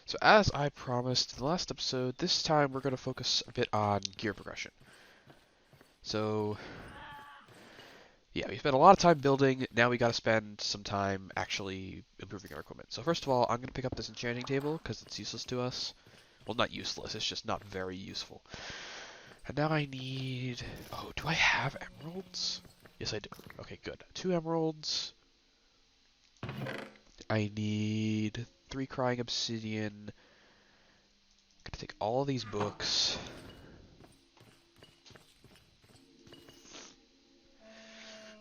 So as I promised in the last episode, this time we're going to focus a bit on gear progression. So, yeah, we spent a lot of time building, now we got to spend some time actually improving our equipment. So first of all, I'm going to pick up this enchanting table, because it's useless to us. Well, not useless, it's just not very useful. And now I need... Oh, do I have emeralds? Yes, I do. Okay, good. 2 emeralds. I need 3 crying obsidian. I'm going to take all of these books.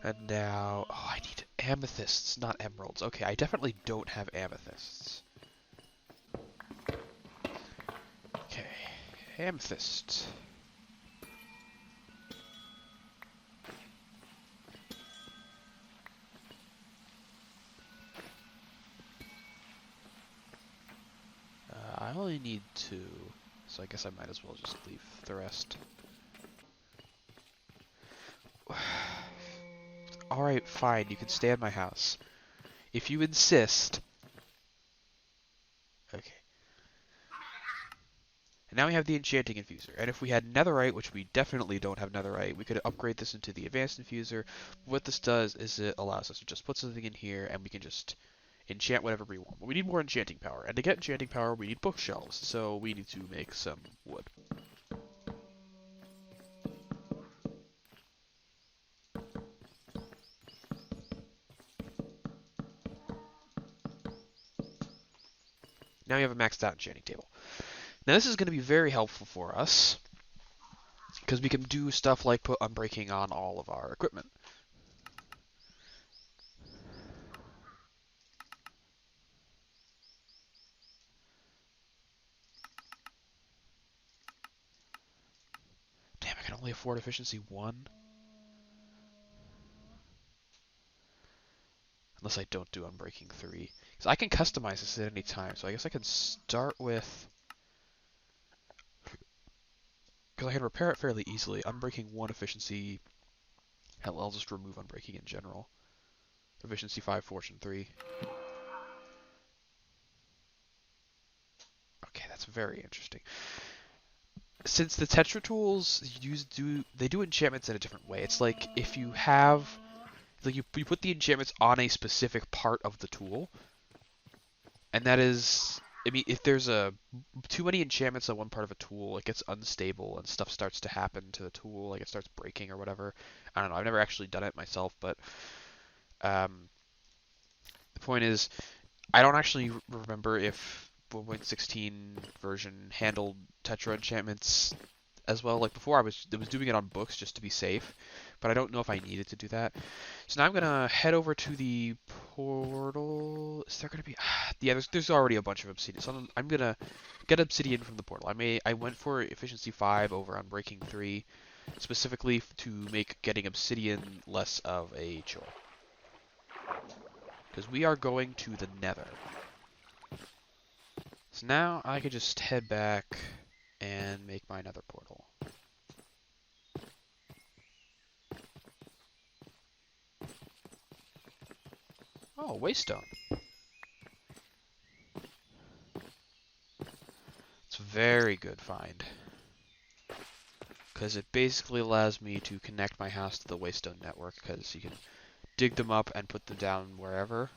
And now, oh, I need amethysts, not emeralds. Okay, I definitely don't have amethysts. Okay, amethyst. I only need 2, so I guess I might as well just leave the rest. Alright, fine, you can stay at my house. If you insist. Okay. And now we have the enchanting infuser. And if we had netherite, which we definitely don't have netherite, we could upgrade this into the advanced infuser. What this does is it allows us to just put something in here and we can just enchant whatever we want. But we need more enchanting power. And to get enchanting power, we need bookshelves. So we need to make some wood. Now we have a maxed out enchanting table. Now this is going to be very helpful for us because we can do stuff like put unbreaking on all of our equipment. Damn, I can only afford efficiency 1. Unless I don't do unbreaking 3. Because I can customize this at any time, so I guess I can start with... Because I can repair it fairly easily. Unbreaking 1 efficiency... Hell, I'll just remove unbreaking in general. Efficiency 5, fortune 3. Okay, that's very interesting. Since the Tetra tools they do enchantments in a different way. It's like if you have... Like you put the enchantments on a specific part of the tool, and that is, I mean, if there's too many enchantments on one part of a tool, it gets unstable and stuff starts to happen to the tool, like it starts breaking or whatever. I don't know. I've never actually done it myself, but the point is, I don't actually remember if 1.16 version handled Tetra enchantments as well. Like before, I was doing it on books just to be safe, but I don't know if I needed to do that. So now I'm gonna head over to the portal. Is there gonna be? Yeah, there's already a bunch of obsidian. So I'm gonna get obsidian from the portal. I went for efficiency 5 over unbreaking 3, specifically to make getting obsidian less of a chore. Because we are going to the Nether. So now I could just head back and make my Nether portal. Oh, waystone. It's a very good find. Because it basically allows me to connect my house to the waystone network, because you can dig them up and put them down wherever.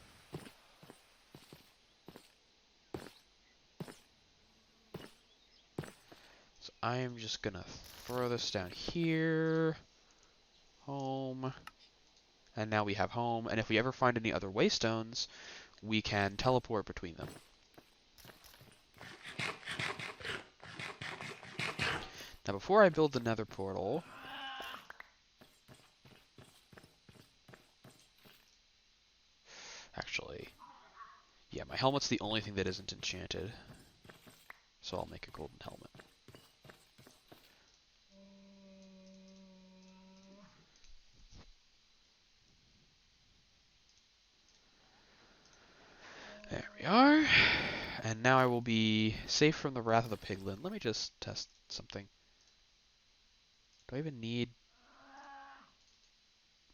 So I am just gonna throw this down here. Home. And now we have home. And if we ever find any other waystones, we can teleport between them. Now before I build the nether portal... Actually... Yeah, my helmet's the only thing that isn't enchanted. So I'll make a golden helmet. There we are. And now I will be safe from the wrath of the piglin. Let me just test something. Do I even need...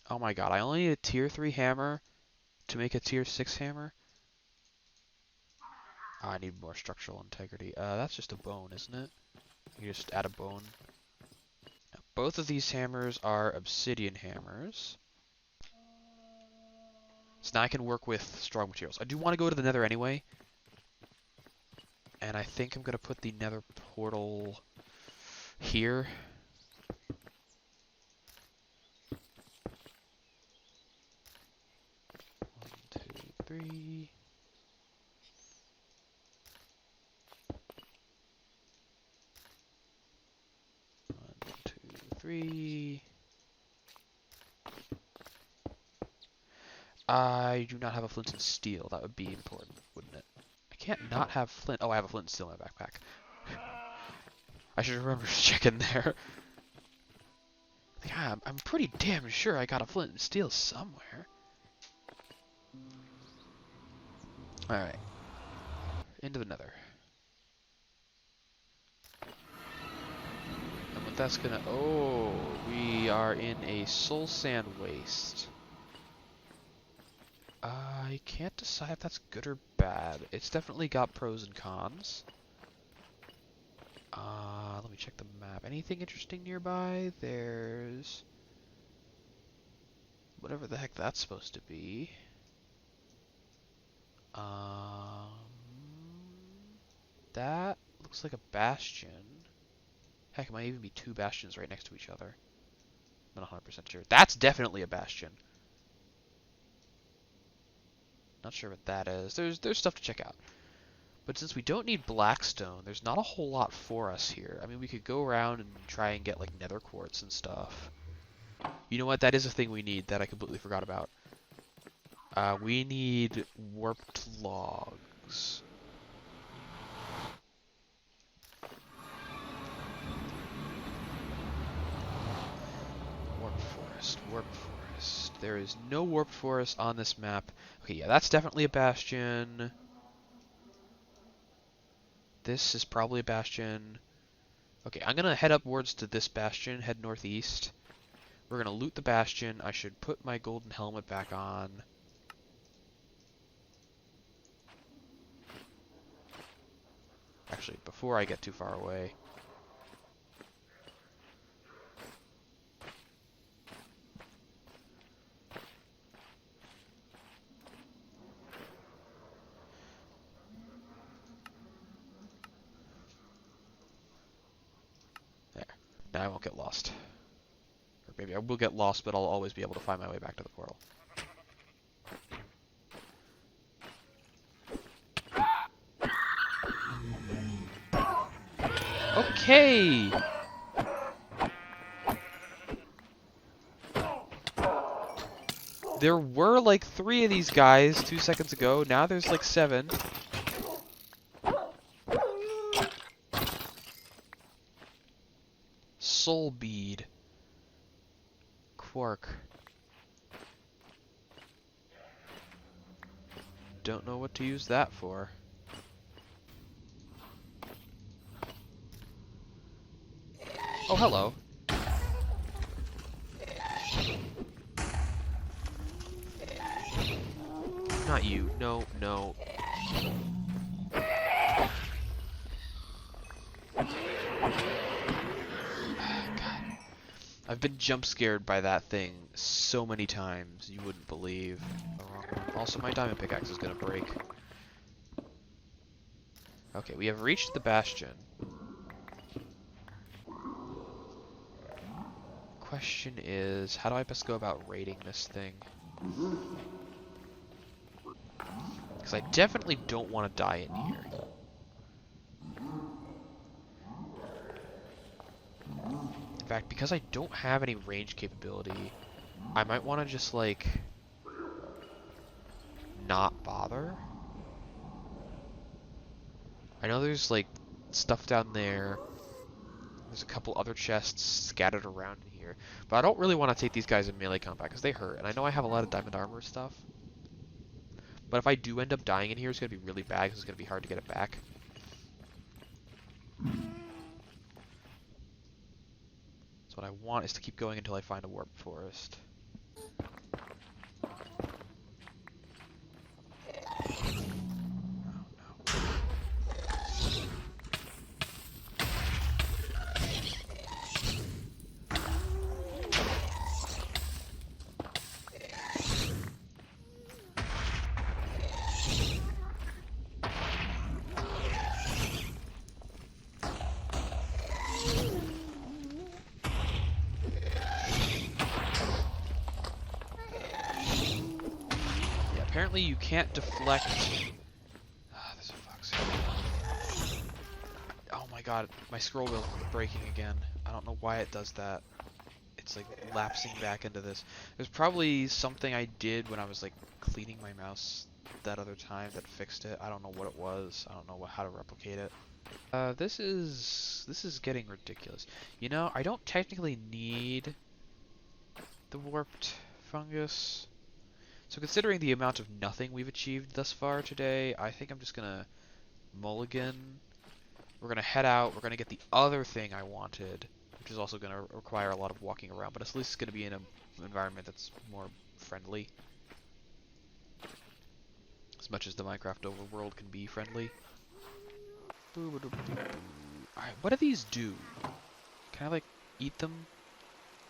Oh my god, I only need a tier 3 hammer to make a tier 6 hammer? I need more structural integrity. That's just a bone, isn't it? You just add a bone. Now, both of these hammers are obsidian hammers. So now I can work with strong materials. I do want to go to the nether anyway. And I think I'm going to put the nether portal here. 1, 2, 3. I do not have a flint and steel. That would be important, wouldn't it? I can't not have flint. Oh, I have a flint and steel in my backpack. I should remember to check in there. Yeah, I'm pretty damn sure I got a flint and steel somewhere. Alright. Into the nether. And what that's gonna... Oh, we are in a soul sand waste. I can't decide if that's good or bad. It's definitely got pros and cons. Let me check the map. Anything interesting nearby? There's... whatever the heck that's supposed to be. That looks like a bastion. Heck, it might even be two bastions right next to each other. I'm not 100% sure. That's definitely a bastion. Not sure what that is. There's stuff to check out. But since we don't need blackstone, there's not a whole lot for us here. I mean, we could go around and try and get, like, nether quartz and stuff. You know what? That is a thing we need that I completely forgot about. We need warped logs. Warped forest, warped forest. There is no warped forest on this map. Okay, yeah, that's definitely a bastion. This is probably a bastion. Okay, I'm gonna head upwards to this bastion, head northeast. We're gonna loot the bastion. I should put my golden helmet back on. Actually, before I get too far away. There. Now I won't get lost. Or maybe I will get lost, but I'll always be able to find my way back to the portal. Okay! There were like 3 of these guys 2 seconds ago. Now there's like 7. Soul bead. Quark. Don't know what to use that for. Oh, hello. Not you. No, no. God. I've been jump scared by that thing so many times, you wouldn't believe. Also, my diamond pickaxe is gonna break. Okay, we have reached the bastion. Question is, how do I best go about raiding this thing? Because I definitely don't want to die in here. In fact, because I don't have any range capability, I might want to just, like, not bother. I know there's, like, stuff down there. There's a couple other chests scattered around in here. But I don't really want to take these guys in melee combat because they hurt. And I know I have a lot of diamond armor stuff. But if I do end up dying in here, it's going to be really bad because it's going to be hard to get it back. So what I want is to keep going until I find a warp forest. Oh, no. apparently you can't deflect... Ah, this is fuck's. Oh my god, my scroll wheel's breaking again. I don't know why it does that. It's like lapsing back into this. There's probably something I did when I was like cleaning my mouse that other time that fixed it. I don't know what it was. I don't know how to replicate it. This is getting ridiculous. You know, I don't technically need the warped fungus. So considering the amount of nothing we've achieved thus far today, I think I'm just gonna mulligan. We're gonna head out. We're gonna get the other thing I wanted, which is also gonna require a lot of walking around, but at least it's gonna be in an environment that's more friendly. As much as the Minecraft overworld can be friendly. Alright, what do these do? Can I like eat them?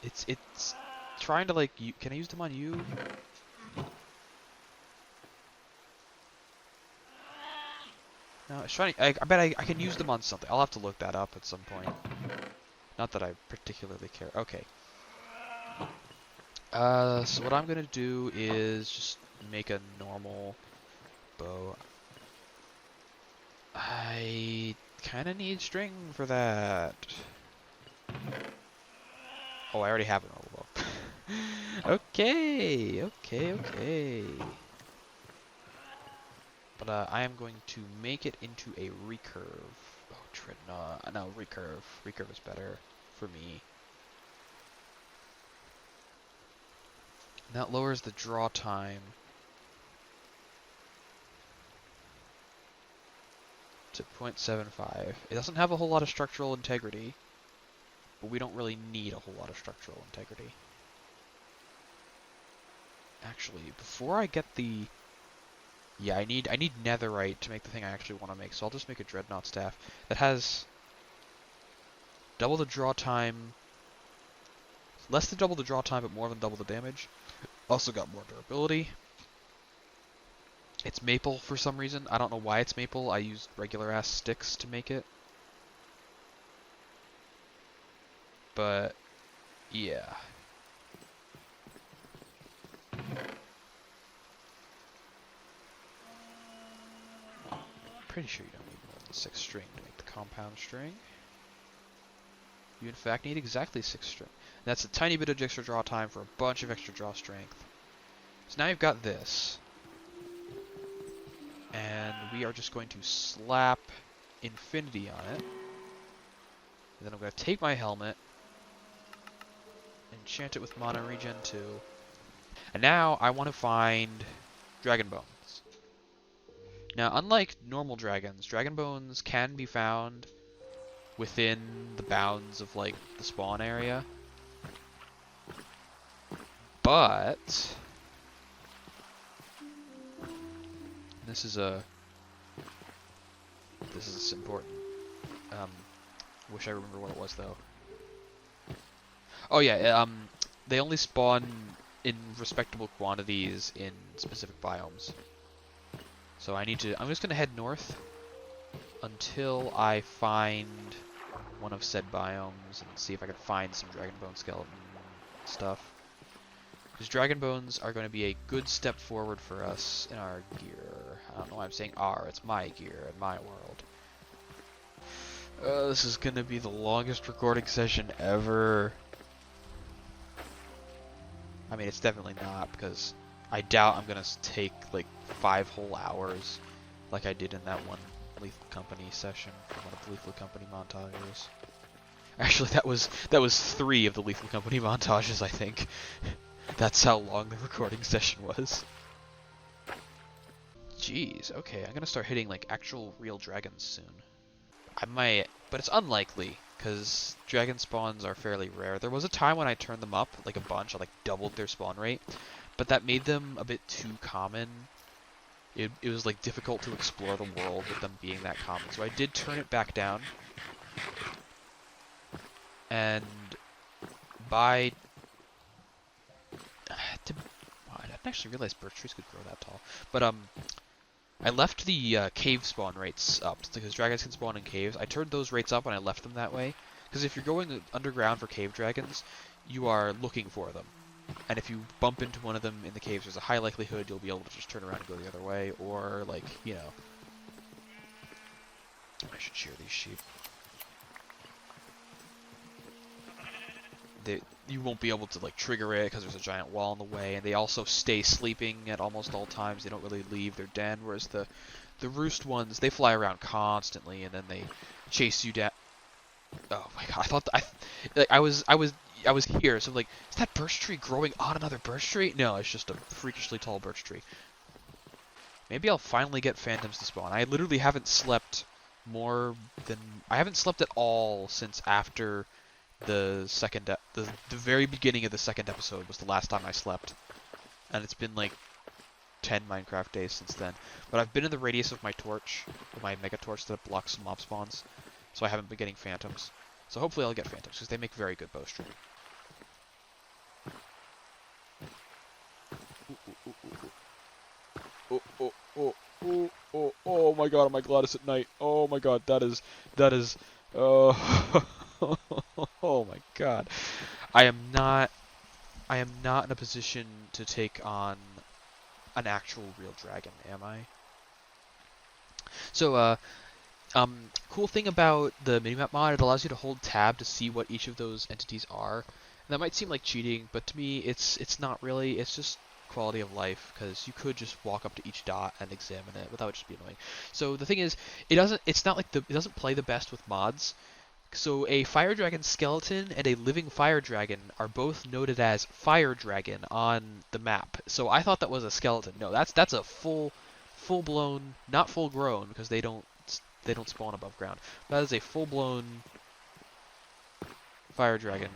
It's trying to like can I use them on you? No, it's trying to, I bet I can use them on something. I'll have to look that up at some point. Not that I particularly care. Okay. So what I'm gonna do is just make a normal bow. I kind of need string for that. Oh, I already have a normal bow. Okay. But I am going to make it into a recurve. Oh, no, recurve. Recurve is better for me. And that lowers the draw time to 0.75. It doesn't have a whole lot of structural integrity, but we don't really need a whole lot of structural integrity. Actually, before I get the... Yeah, I need netherite to make the thing I actually want to make, so I'll just make a dreadnought staff that has double the draw time, less than double the draw time, but more than double the damage. Also got more durability. It's maple for some reason. I don't know why it's maple. I used regular ass sticks to make it. But yeah. Pretty sure you don't need more than 6 string to make the compound string. You in fact need exactly 6 string. And that's a tiny bit of extra draw time for a bunch of extra draw strength. So now you've got this. And we are just going to slap infinity on it. And then I'm going to take my helmet, enchant it with mana regen 2. And now I want to find dragon bones. Now, unlike normal dragons, dragon bones can be found within the bounds of, like, the spawn area. But this is important. Wish I remember what it was though. Oh yeah, they only spawn in respectable quantities in specific biomes. So I'm just gonna head north until I find one of said biomes and see if I can find some dragon bone skeleton stuff. Because dragon bones are going to be a good step forward for us in our gear. I don't know why I'm saying our, it's my gear in my world. This is going to be the longest recording session ever. I mean, it's definitely not, because I doubt I'm going to take like 5 whole hours like I did in that one Lethal Company session from one of the Lethal Company montages. Actually, that was 3 of the Lethal Company montages, I think. That's how long the recording session was. Jeez, okay, I'm gonna start hitting like actual real dragons soon. I might, but it's unlikely, because dragon spawns are fairly rare. There was a time when I turned them up like a bunch, I like doubled their spawn rate, but that made them a bit too common. It was like difficult to explore the world with them being that common, so I did turn it back down. And by... I didn't actually realize birch trees could grow that tall. But I left the cave spawn rates up, because dragons can spawn in caves. I turned those rates up and I left them that way. Because if you're going underground for cave dragons, you are looking for them. And if you bump into one of them in the caves, there's a high likelihood you'll be able to just turn around and go the other way, or, like, you know. I should shear these sheep. You won't be able to, like, trigger it because there's a giant wall in the way, and they also stay sleeping at almost all times. They don't really leave their den, whereas the roost ones, they fly around constantly, and then they chase you down. Oh my god! I thought I was here, so like, is that birch tree growing on another birch tree? No, it's just a freakishly tall birch tree. Maybe I'll finally get phantoms to spawn. I literally haven't slept I haven't slept at all since after the very beginning of the second episode was the last time I slept, and it's been like 10 Minecraft days since then. But I've been in the radius of my torch, of my mega torch that blocks mob spawns, so I haven't been getting phantoms. So hopefully I'll get phantoms because they make very good bowstring. Oh my god, am I Gladys at night? Oh my god, that is oh oh my god. I am not in a position to take on an actual real dragon, am I? So cool thing about the minimap mod, it allows you to hold tab to see what each of those entities are. And that might seem like cheating, but to me it's not really. It's just quality of life, because you could just walk up to each dot and examine it, but that would just be annoying. So the thing is, it doesn't play the best with mods. So a fire dragon skeleton and a living fire dragon are both noted as fire dragon on the map. So I thought that was a skeleton. No, that's a full blown, not full grown, because they don't spawn above ground. That is a full blown fire dragon.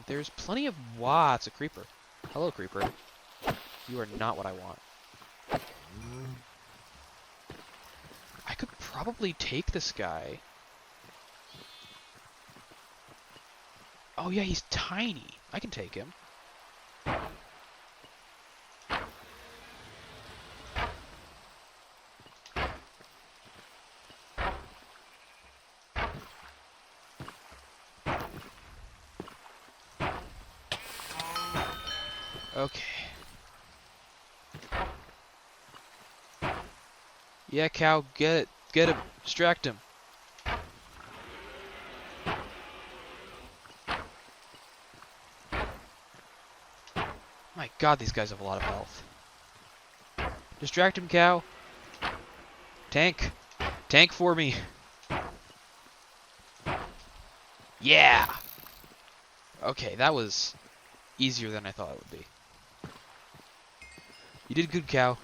There's plenty of it's a creeper. Hello, creeper. You are not what I want. I could probably take this guy. Oh yeah, he's tiny. I can take him. Okay. Yeah, cow, get him. Distract him. My god, these guys have a lot of health. Distract him, cow. Tank. Tank for me. Yeah! Okay, that was easier than I thought it would be. You did good, cow.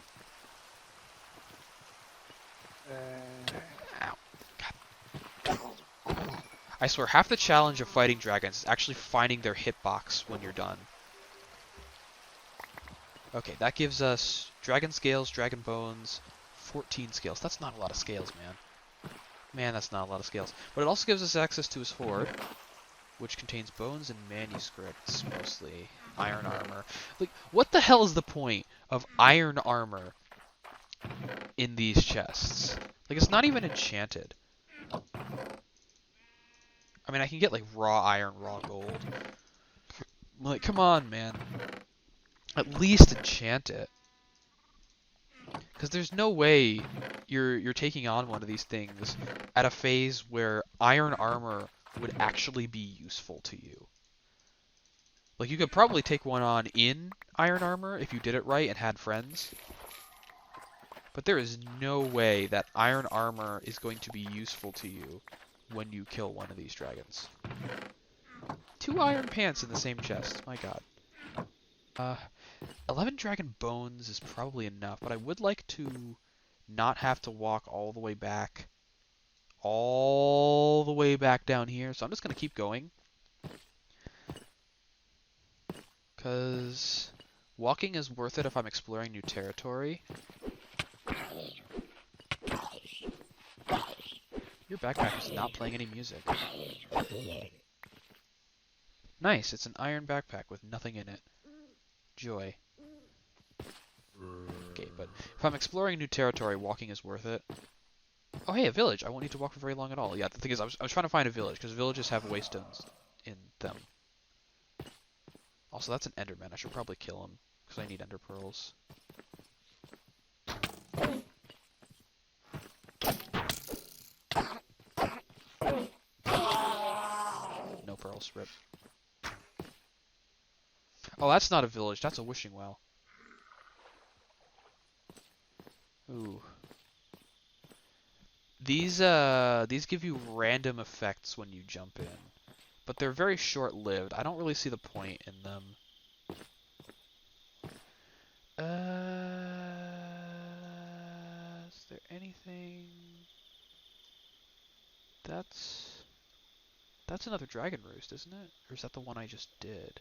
Ow. God. I swear, half the challenge of fighting dragons is actually finding their hitbox when you're done. Okay, that gives us dragon scales, dragon bones, 14 scales. That's not a lot of scales, man. Man, that's not a lot of scales. But it also gives us access to his hoard, which contains bones and manuscripts, mostly. Iron armor. Like, what the hell is the point of iron armor in these chests? Like, it's not even enchanted. I mean, I can get, like, raw iron, raw gold. Like, come on, man. At least enchant it. Because there's no way you're taking on one of these things at a phase where iron armor would actually be useful to you. Like, you could probably take one on in iron armor if you did it right and had friends. But there is no way that iron armor is going to be useful to you when you kill one of these dragons. 2 iron pants in the same chest. My god. 11 dragon bones is probably enough, but I would like to not have to walk all the way back down here. So I'm just going to keep going. Because walking is worth it if I'm exploring new territory. Your backpack is not playing any music. Nice, it's an iron backpack with nothing in it. Joy. Okay, but if I'm exploring new territory, walking is worth it. Oh hey, a village! I won't need to walk for very long at all. Yeah, the thing is, I was trying to find a village, because villages have waystones in them. Also, that's an Enderman. I should probably kill him, because I need Ender Pearls. No pearls, rip. Oh, that's not a village. That's a wishing well. Ooh. These give you random effects when you jump in, but they're very short-lived. I don't really see the point in them. Is there anything? That's another dragon roost, isn't it? Or is that the one I just did?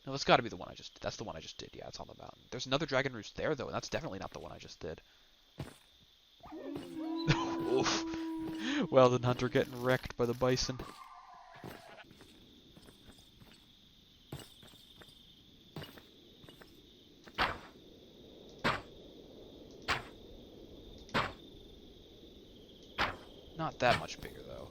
No, that's got to be the one I just did. That's the one I just did. Yeah, it's on the mountain. There's another dragon roost there, though, and that's definitely not the one I just did. Oof. Well then, Hunter getting wrecked by the bison. Not that much bigger, though.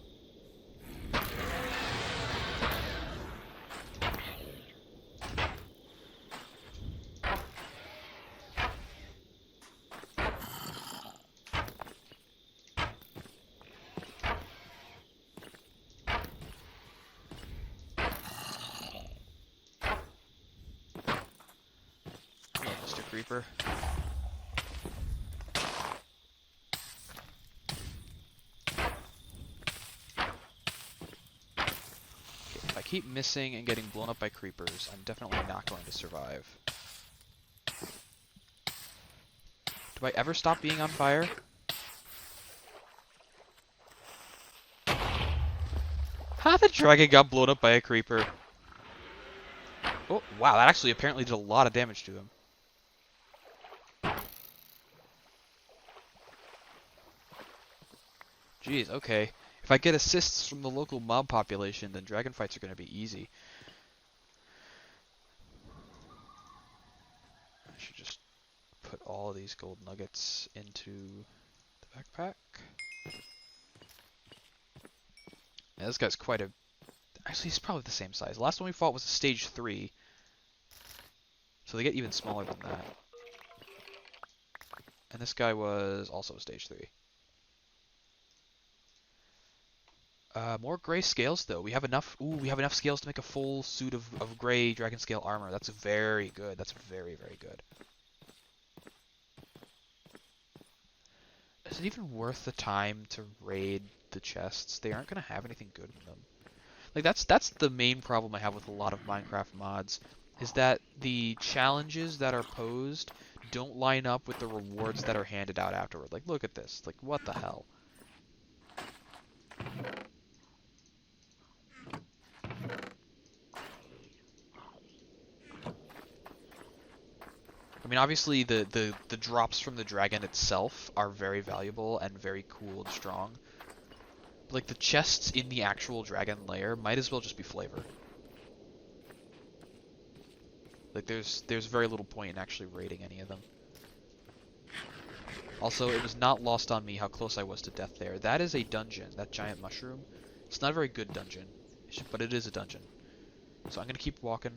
Hello, Mr. Creeper. If I keep missing and getting blown up by creepers, I'm definitely not going to survive. Do I ever stop being on fire? How the dragon got blown up by a creeper? Oh, wow, that actually apparently did a lot of damage to him. Jeez, okay. If I get assists from the local mob population, then dragon fights are going to be easy. I should just put all of these gold nuggets into the backpack. Yeah, this guy's quite a... Actually, he's probably the same size. The last one we fought was a stage 3. So they get even smaller than that. And this guy was also a stage 3. More gray scales, though. We have enough... Ooh, we have enough scales to make a full suit of gray dragon scale armor. That's very good. That's very, very good. Is it even worth the time to raid the chests? They aren't going to have anything good in them. Like, that's the main problem I have with a lot of Minecraft mods, is that the challenges that are posed don't line up with the rewards that are handed out afterward. Like, look at this. Like, what the hell? I mean, obviously, the drops from the dragon itself are very valuable and very cool and strong. But, like, the chests in the actual dragon lair might as well just be flavor. Like, there's very little point in actually raiding any of them. Also, it was not lost on me how close I was to death there. That is a dungeon, that giant mushroom. It's not a very good dungeon, but it is a dungeon. So I'm going to keep walking.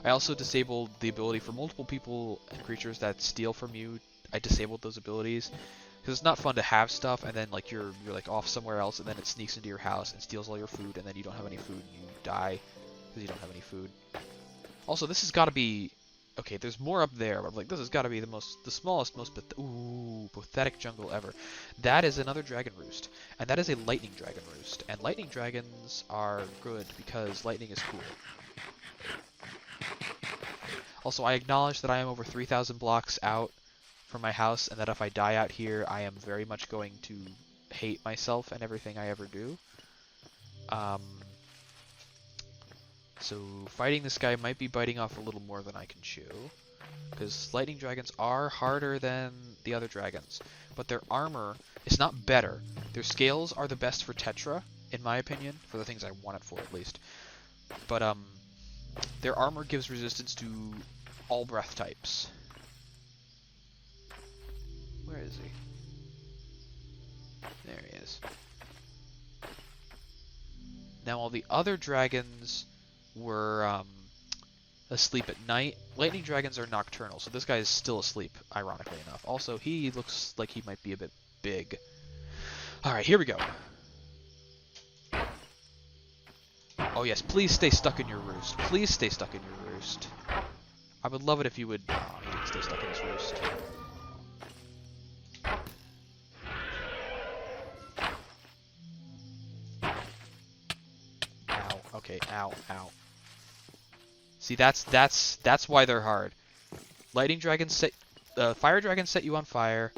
I also disabled the ability for multiple people and creatures that steal from you. I disabled those abilities. Because it's not fun to have stuff and then like you're like off somewhere else and then it sneaks into your house and steals all your food and then you don't have any food and you die because you don't have any food. Also, this has got to be... Okay, there's more up there, but like this has got to be the smallest, most pathetic jungle ever. That is another dragon roost, and that is a lightning dragon roost. And lightning dragons are good because lightning is cool. Also, I acknowledge that I am over 3,000 blocks out from my house, and that if I die out here, I am very much going to hate myself and everything I ever do. So fighting this guy might be biting off a little more than I can chew, because lightning dragons are harder than the other dragons, but their armor is not better. Their scales are the best for Tetra, in my opinion, for the things I want it for at least. But their armor gives resistance to all breath types. Where is he? There he is. Now all the other dragons were asleep at night. Lightning dragons are nocturnal, so this guy is still asleep, ironically enough. Also, he looks like he might be a bit big. Alright, here we go. Oh yes, please stay stuck in your roost. Please stay stuck in your roost. I would love it if you would... Oh, he didn't stay stuck in his roost. Ow. Okay, ow, ow. See, that's why they're hard. Lightning dragons set... fire dragons set you on fire.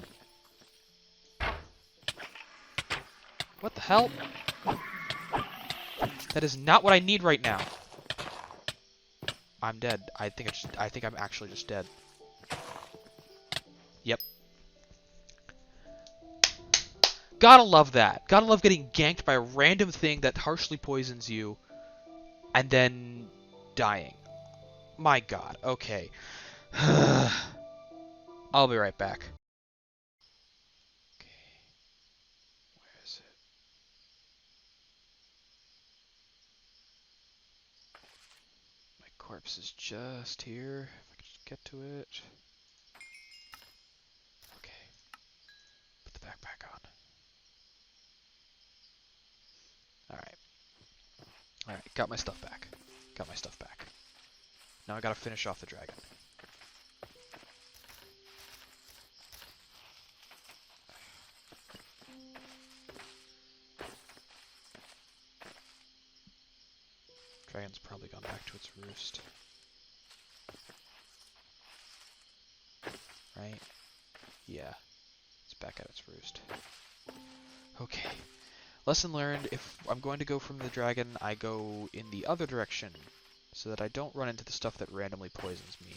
What the hell? That is not what I need right now. I'm dead. I think I'm actually just dead. Yep. Gotta love that. Gotta love getting ganked by a random thing that harshly poisons you and then dying. My god. Okay. I'll be right back. Okay. Where is it? My corpse is just here. If I could just get to it. Okay. Put the backpack on. Alright. Alright, got my stuff back. Got my stuff back. Now I gotta finish off the dragon. Dragon's probably gone back to its roost. Right? Yeah. It's back at its roost. Okay. Lesson learned, if I'm going to go from the dragon, I go in the other direction, so that I don't run into the stuff that randomly poisons me.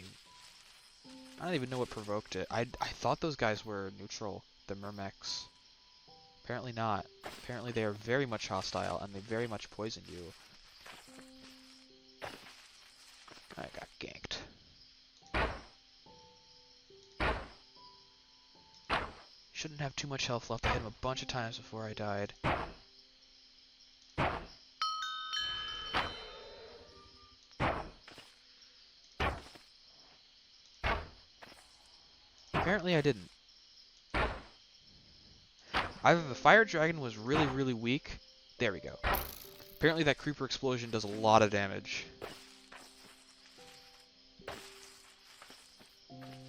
I don't even know what provoked it. I thought those guys were neutral, the Myrmex. Apparently not. Apparently they are very much hostile, and they very much poison you. I got ganked. Shouldn't have too much health left. I hit him a bunch of times before I died. Apparently I didn't. Either the fire dragon was really, really weak. There we go. Apparently that creeper explosion does a lot of damage.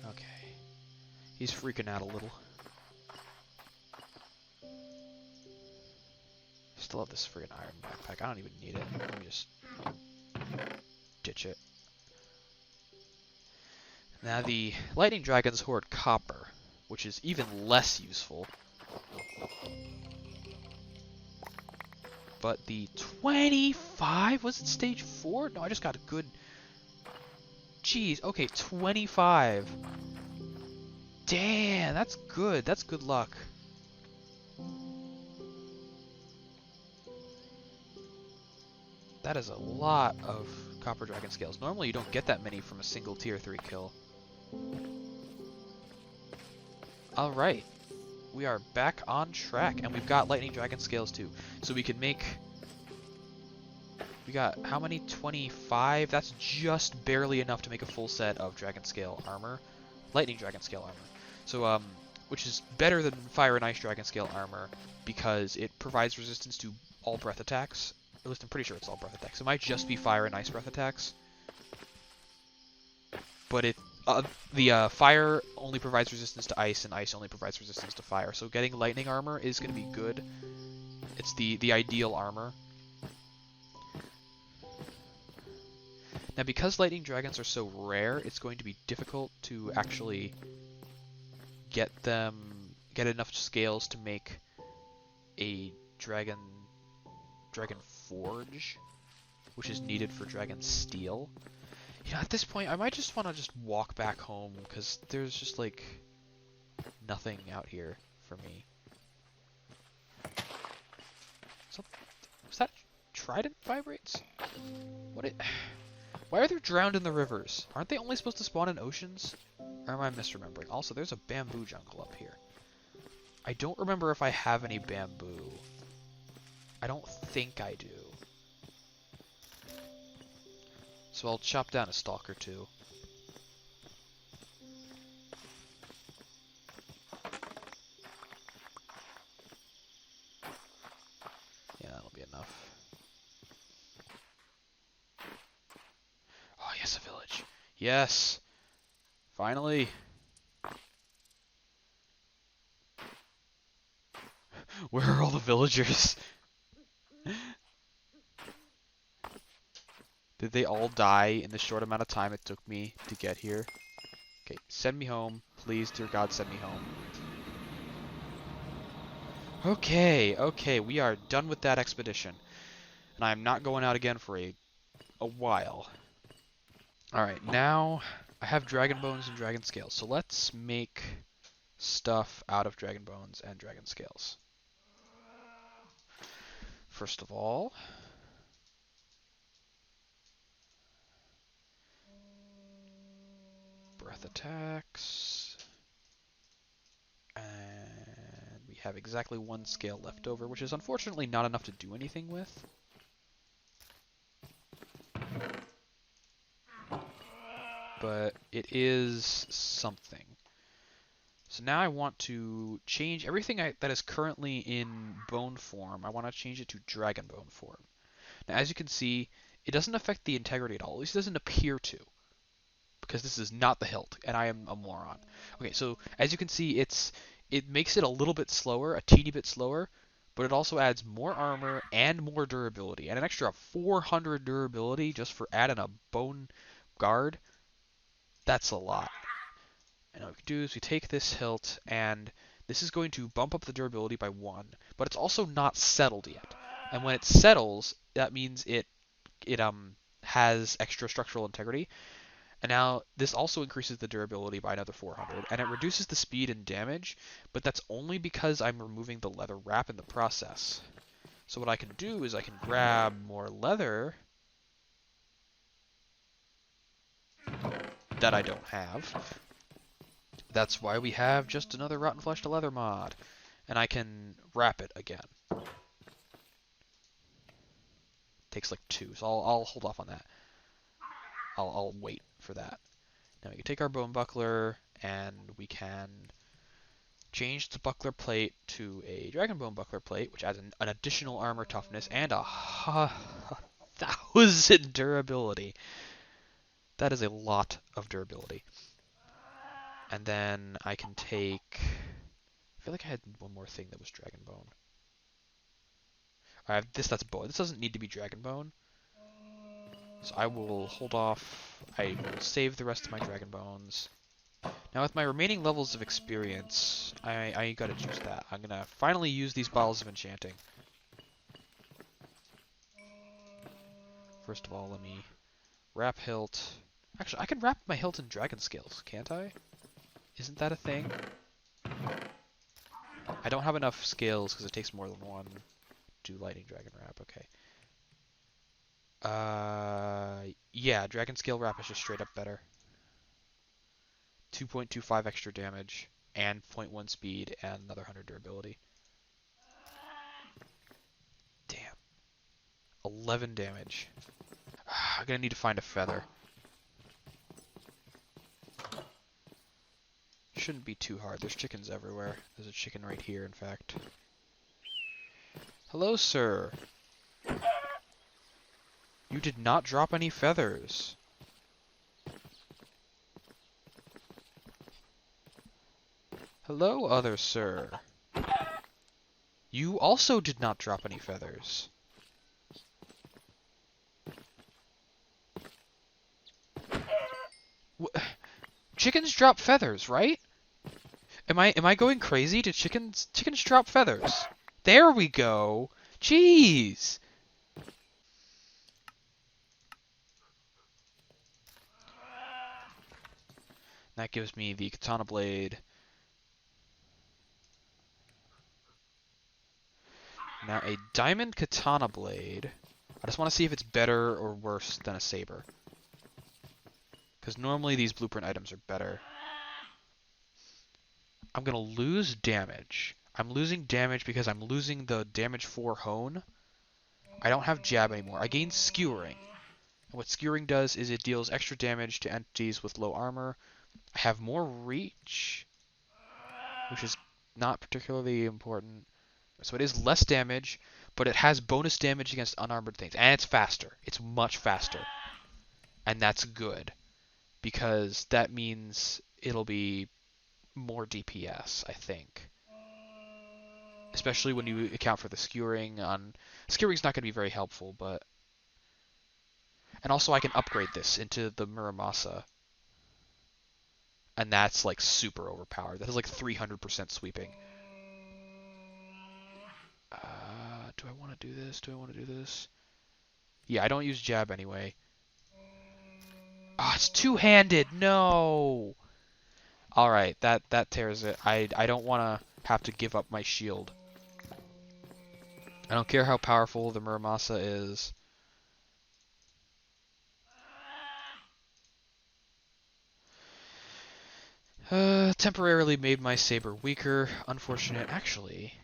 Okay. He's freaking out a little. Still have this friggin' iron backpack. I don't even need it. Let me just ditch it. Now the lightning dragons hoard copper, which is even less useful. But the 25? Was it stage 4? No, I just got a good... Jeez, okay, 25. Damn, that's good. That's good luck. That is a lot of copper dragon scales. Normally you don't get that many from a single tier 3 kill. Alright. We are back on track, and we've got lightning dragon scales too. So we can make... We got how many? 25? That's just barely enough to make a full set of dragon scale armor. Lightning dragon scale armor. So, which is better than fire and ice dragon scale armor because it provides resistance to all breath attacks. At least I'm pretty sure it's all breath attacks. It might just be fire and ice breath attacks. But it the fire only provides resistance to ice, and ice only provides resistance to fire. So getting lightning armor is going to be good. It's the ideal armor. Now, because lightning dragons are so rare, it's going to be difficult to actually get enough scales to make a dragon forge, which is needed for dragon steel. You know, at this point, I might just want to just walk back home, because there's just, like, nothing out here for me. Was that trident vibrates? Why are they drowned in the rivers? Aren't they only supposed to spawn in oceans? Or am I misremembering? Also, there's a bamboo jungle up here. I don't remember if I have any bamboo. I don't think I do. so I'll chop down a stalker too. Yeah, that'll be enough. Oh, yes, a village. Yes! Finally! Where are all the villagers? Did they all die in the short amount of time it took me to get here? Okay, send me home. Please, dear God, send me home. Okay, we are done with that expedition. And I'm not going out again for a while. Alright, now I have dragon bones and dragon scales. So let's make stuff out of dragon bones and dragon scales. First of all, breath attacks. And we have exactly one scale left over, which is unfortunately not enough to do anything with. But it is something. So now I want to change everything that is currently in bone form. I want to change it to dragon bone form. Now, as you can see, it doesn't affect the integrity at all. At least it doesn't appear to, because this is not the hilt, and I am a moron. Okay, so as you can see, it makes it a little bit slower, a teeny bit slower, but it also adds more armor and more durability, and an extra 400 durability just for adding a bone guard. That's a lot. And what we can do is we take this hilt, and this is going to bump up the durability by 1, but it's also not settled yet. And when it settles, that means it has extra structural integrity. And now this also increases the durability by another 400, and it reduces the speed and damage, but that's only because I'm removing the leather wrap in the process. So what I can do is I can grab more leather that I don't have. That's why we have just another Rotten Flesh to Leather mod. And I can wrap it again. Takes like 2, so I'll hold off on that. I'll wait for that. Now we can take our bone buckler, and we can change the buckler plate to a dragon bone buckler plate, which adds an additional armor toughness and 1,000 durability. That is a lot of durability. And then I can take... I feel like I had one more thing that was dragon bone. I have this, that's bone. This doesn't need to be dragon bone. So I will hold off. I will save the rest of my dragon bones. Now with my remaining levels of experience, I gotta choose that. I'm gonna finally use these bottles of enchanting. First of all, let me wrap hilt. Actually, I can wrap my hilt in dragon scales, can't I? Isn't that a thing? I don't have enough scales because it takes more than one to do lightning dragon wrap. Okay. Yeah, dragon scale wrap is just straight up better. 2.25 extra damage and 0.1 speed and another 100 durability. Damn. 11 damage. I'm gonna need to find a feather. Shouldn't be too hard. There's chickens everywhere. There's a chicken right here, in fact. Hello, sir. You did not drop any feathers. Hello, other sir. You also did not drop any feathers. Chickens drop feathers, right? Am I going crazy? Did chickens drop feathers? There we go. Jeez. That gives me the katana blade. Now a diamond katana blade. I just want to see if it's better or worse than a saber. Because normally these blueprint items are better. I'm going to lose damage. I'm losing damage because I'm losing the damage 4 hone. I don't have jab anymore. I gain skewering. What skewering does is it deals extra damage to entities with low armor. I have more reach, which is not particularly important. So it is less damage, but it has bonus damage against unarmored things. And it's faster. It's much faster. And that's good, because that means it'll be more DPS, I think. Especially when you account for the skewering. Skewering's not going to be very helpful, but... And also I can upgrade this into the Muramasa. And that's like super overpowered. That is like 300% sweeping. Do I want to do this? Do I want to do this? Yeah, I don't use jab anyway. Ah, it's two-handed. No. All right, that tears it. I don't want to have to give up my shield. I don't care how powerful the Muramasa is. Temporarily made my saber weaker. Unfortunate. Actually,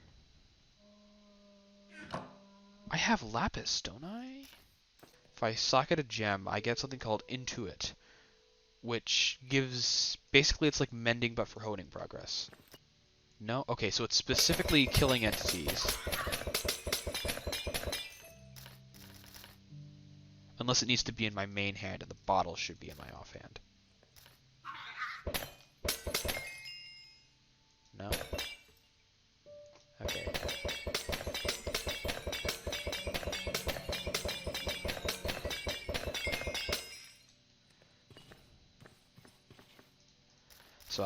I have lapis, don't I? If I socket a gem, I get something called Intuit, which gives... Basically, it's like mending, but for honing progress. No? Okay, so it's specifically killing entities. Unless it needs to be in my main hand, and the bottle should be in my offhand. No? Okay. So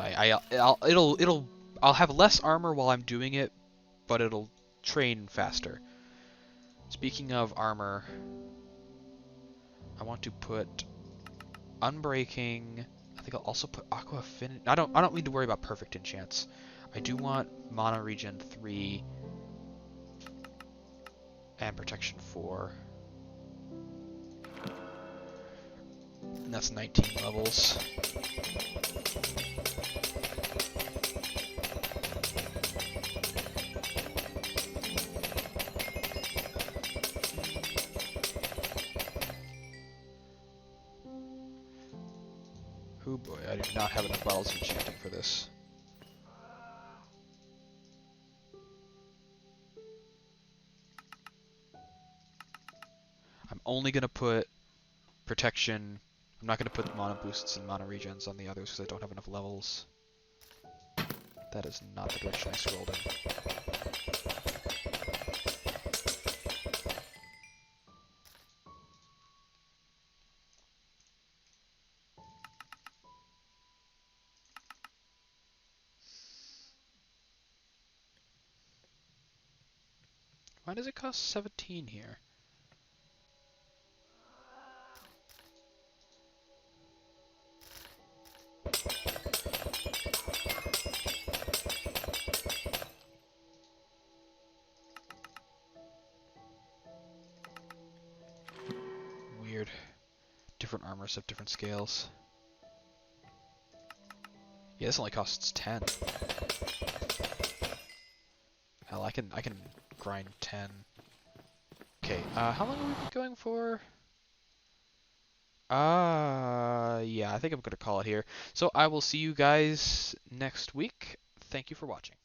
I'll have less armor while I'm doing it, but it'll train faster. Speaking of armor, I want to put Unbreaking. I think I'll also put Aqua Affinity. I don't need to worry about perfect enchants. I do want Mana Regen 3 and Protection 4. And that's 19 levels. Oh boy, I do not have enough bottles of enchanting for this. I'm only going to put protection. I'm not going to put mana boosts and mana regens on the others because I don't have enough levels. That is not the direction I scrolled in. Why does it cost 17 here? Weird. Different armors have different scales. Yeah, this only costs 10. Hell, I can grind 10. Okay, how long have we been going for? Yeah, I think I'm gonna call it here. So I will see you guys next week. Thank you for watching.